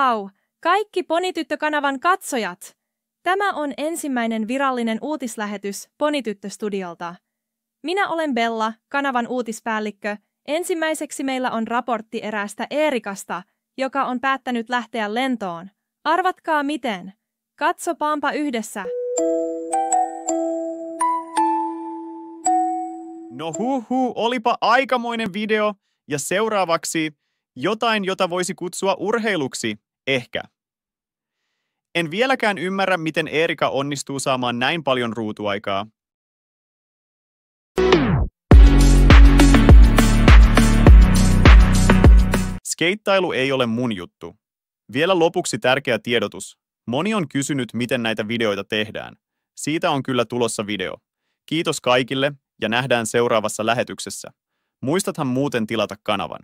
Vau! Kaikki Ponityttö-kanavan katsojat! Tämä on ensimmäinen virallinen uutislähetys Ponityttö-studiolta. Minä olen Bella, kanavan uutispäällikkö. Ensimmäiseksi meillä on raportti eräästä Eerikasta, joka on päättänyt lähteä lentoon. Arvatkaa miten. Katsopaanpa yhdessä. No olipa aikamoinen video. Ja seuraavaksi jotain, jota voisi kutsua urheiluksi, ehkä. En vieläkään ymmärrä, miten Eerika onnistuu saamaan näin paljon ruutuaikaa. Skeittailu ei ole mun juttu. Vielä lopuksi tärkeä tiedotus. Moni on kysynyt, miten näitä videoita tehdään. Siitä on kyllä tulossa video. Kiitos kaikille ja nähdään seuraavassa lähetyksessä. Muistathan muuten tilata kanavan.